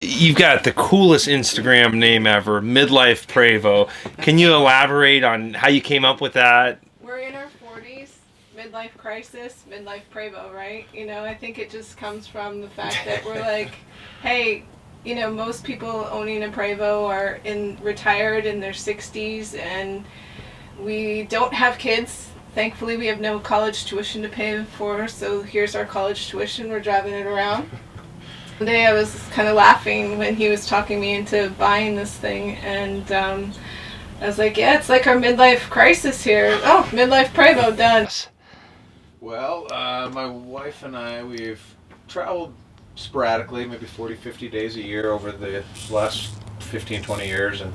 You've got the coolest Instagram name ever, Midlife Prevo. Can you elaborate on how you came up with that? We're in our 40s, midlife crisis, midlife Prevo, right? I think it just comes from the fact that we're like, hey, most people owning a Prevo are retired in their 60s, and we don't have kids. Thankfully, we have no college tuition to pay for, so here's our college tuition. We're driving it around. One day I was kind of laughing when he was talking me into buying this thing, and I was like, yeah, it's like our midlife crisis here. Oh, midlife Prevo, done. Well, my wife and I, we've traveled sporadically, maybe 40, 50 days a year over the last 15, 20 years, and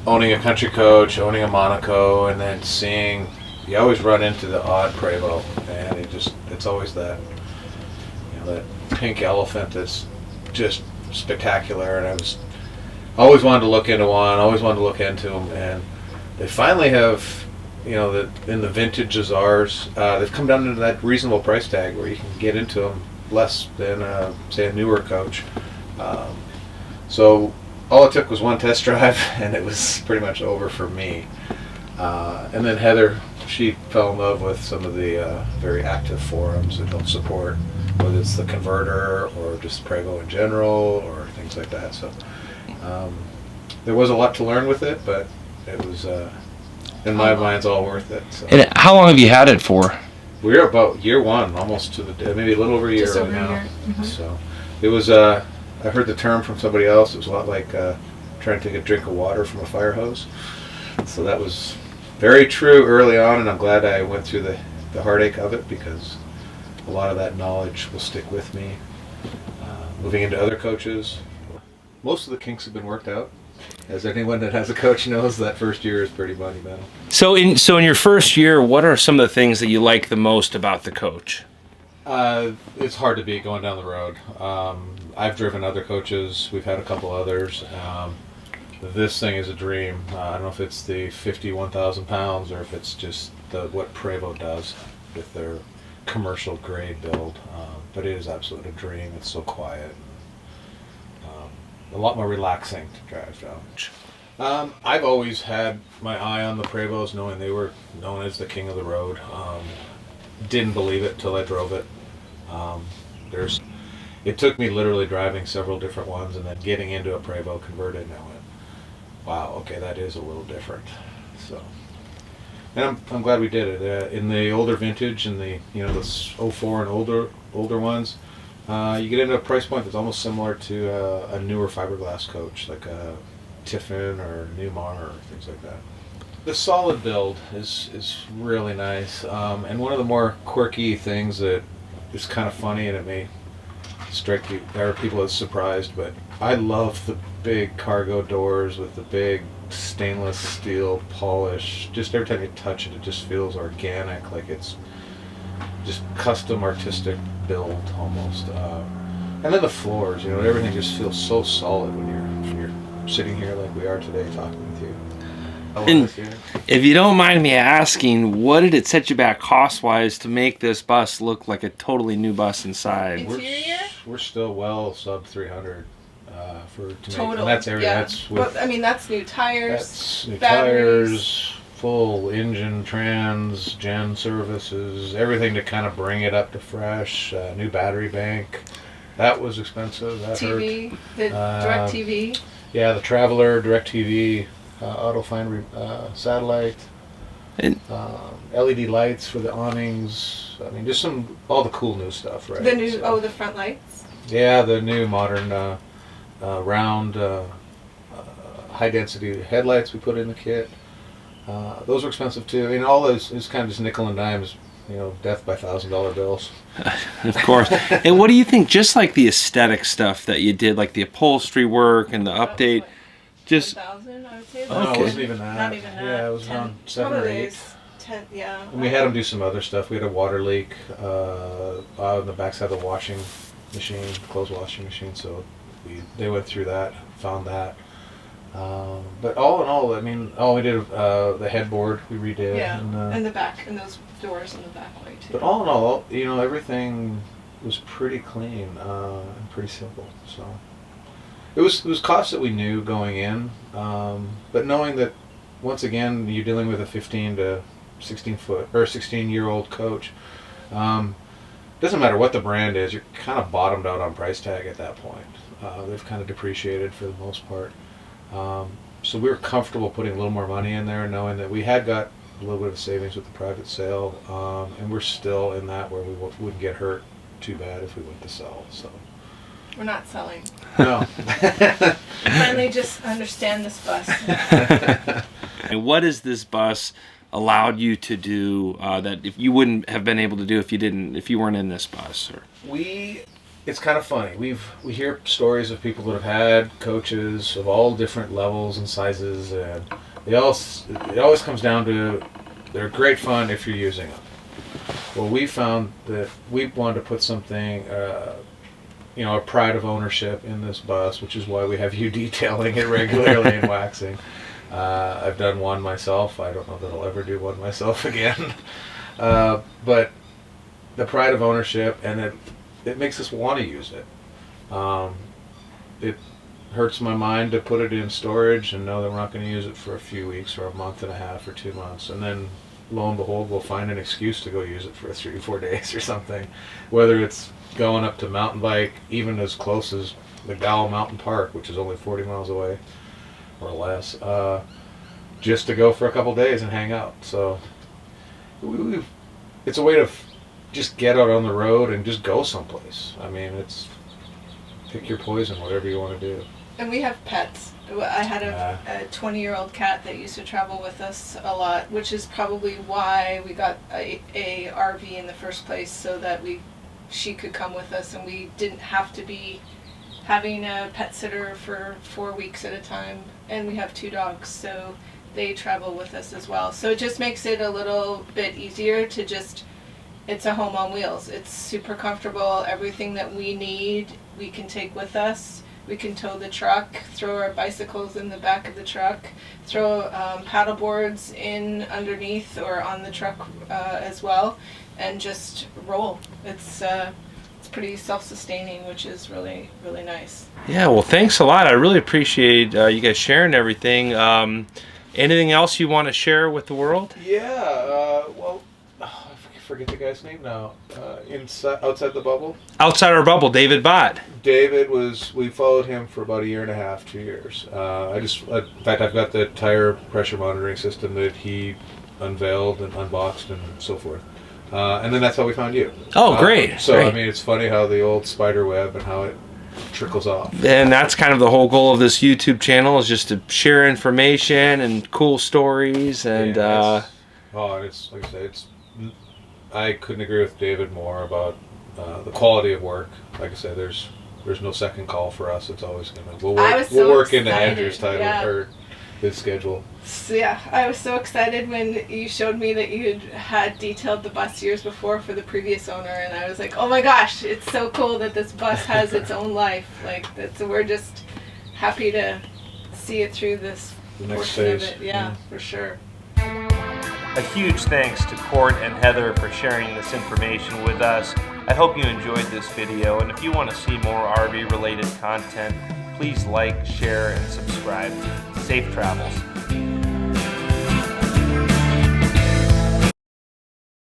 owning a country coach, owning a Monaco, and then you always run into the odd Prevo, and it's always that, that pink elephant that's just spectacular, and I was always wanted to look into one, always wanted to look into them, and they finally have, in the vintage as ours, they've come down to that reasonable price tag where you can get into them less than, say, a newer coach. So all it took was one test drive, and it was pretty much over for me. And then Heather, she fell in love with some of the very active forums that help support, whether it's the converter or just Prevo in general or things like that. So there was a lot to learn with it, but it was, in my mind, it's all worth it. So. And how long have you had it for? We're about year one, almost to the day, maybe a little over a year right now. Mm-hmm. So it was, I heard the term from somebody else, it was a lot like trying to take a drink of water from a fire hose. So that was very true early on, and I'm glad I went through the heartache of it, because a lot of that knowledge will stick with me. Moving into other coaches, most of the kinks have been worked out. As anyone that has a coach knows, that first year is pretty monumental. So in your first year, what are some of the things that you like the most about the coach? It's hard to beat going down the road. I've driven other coaches. We've had a couple others. This thing is a dream. I don't know if it's the 51,000 pounds or if it's just what Prevo does with their commercial grade build. But it is absolutely a dream. It's so quiet. A lot more relaxing to drive down. I've always had my eye on the Prevos, knowing they were known as the king of the road. Didn't believe it till I drove it. It took me literally driving several different ones and then getting into a Prevo converted, and I went, wow, okay, that is a little different. So, and I'm glad we did it. In the older vintage, and the the '04 and older ones, you get into a price point that's almost similar to a newer fiberglass coach, like a Tiffin or Newmar or things like that. The solid build is really nice, and one of the more quirky things that is kind of funny, and it may strike you, there are people as surprised, but I love the big cargo doors with the big stainless steel polish. Just every time you touch it, it just feels organic, like it's just custom artistic build almost. And then the floors, everything just feels so solid when you're sitting here like we are today talking with you. And if you don't mind me asking, what did it set you back cost-wise to make this bus look like a totally new bus inside? Interior? We're still well sub 300 for total. Make, and that's everything. Yeah. That's with, that's new tires. That's new batteries. Tires, full engine, trans, gen services, everything to kind of bring it up to fresh. New battery bank. That was expensive. That TV, hurt. the direct TV. Yeah, the Traveler, direct TV, AutoFind satellite, And LED lights for the awnings. I mean, just all the cool new stuff, right? The new, the front lights. Yeah, the new modern round high density headlights we put in the kit. Those are expensive too. I mean, all those is kind of just nickel and dimes, death by $1,000 bills. of course. And what do you think, just like the aesthetic stuff that you did, like the upholstery work and the update? Just 1,000, I would say. No, it wasn't even that. Not even that. Yeah, it was 10, around 7 or 8. 10, yeah. And we had them do some other stuff. We had a water leak on the backside of the washing machine, clothes washing machine. So they went through that, found that. But all in all, I mean, we did the headboard we redid. Yeah, and the back, and those doors in the back way too. But all in all, everything was pretty clean and pretty simple. So it was costs that we knew going in, but knowing that once again you're dealing with a 15 to 16-year-old coach. Doesn't matter what the brand is, you're kind of bottomed out on price tag at that point. They've kind of depreciated for the most part. So we were comfortable putting a little more money in there, knowing that we had got a little bit of savings with the private sale, and we're still in that where we wouldn't get hurt too bad if we went to sell. So We're not selling. no. Finally, just understand this bus. And what has this bus allowed you to do that if you wouldn't have been able to do if you weren't in this bus? Or It's kind of funny. We hear stories of people that have had coaches of all different levels and sizes, and it always comes down to they're great fun if you're using them. Well, we found that we wanted to put something, a pride of ownership in this bus, which is why we have you detailing it regularly and waxing. I've done one myself. I don't know that I'll ever do one myself again. But the pride of ownership, and it makes us want to use it. It hurts my mind to put it in storage and know that we're not going to use it for a few weeks or a month and a half or 2 months, and then lo and behold we'll find an excuse to go use it for 3 or 4 days or something, whether it's going up to mountain bike even as close as the Gow Mountain Park, which is only 40 miles away or less, just to go for a couple days and hang out. So it's a way to just get out on the road and just go someplace. I mean, it's pick your poison, whatever you want to do. And we have pets. I had a 20-year-old cat that used to travel with us a lot, which is probably why we got a RV in the first place, so that she could come with us and we didn't have to be having a pet sitter for 4 weeks at a time. And we have 2 dogs, so they travel with us as well. So it just makes it a little bit easier to just, it's a home on wheels. It's super comfortable. Everything that we need, we can take with us. We can tow the truck, throw our bicycles in the back of the truck, throw paddle boards in underneath or on the truck as well, and just roll. It's pretty self-sustaining, which is really, really nice. Yeah, well, thanks a lot. I really appreciate you guys sharing everything. Anything else you want to share with the world? Yeah, I forget the guy's name now. Outside the bubble? Outside our bubble, David Bott. David we followed him for about 1.5 years, 2 years. In fact, I've got the tire pressure monitoring system that he unveiled and unboxed and so forth. And then that's how we found you. Oh, great. So, great. I mean, it's funny how the old spider web and how it trickles off. And that's kind of the whole goal of this YouTube channel, is just to share information and cool stories. And it's like I say, I couldn't agree with David more about the quality of work. Like I said, there's no second call for us. It's always we'll work into Andrew's title or his schedule. So, yeah, I was so excited when you showed me that you had detailed the bus years before for the previous owner, and I was like, oh my gosh, it's so cool that this bus has its own life. We're just happy to see it through this portion of it. Yeah, for sure. A huge thanks to Court and Heather for sharing this information with us. I hope you enjoyed this video, and if you want to see more RV related content, please like, share, and subscribe. Safe travels.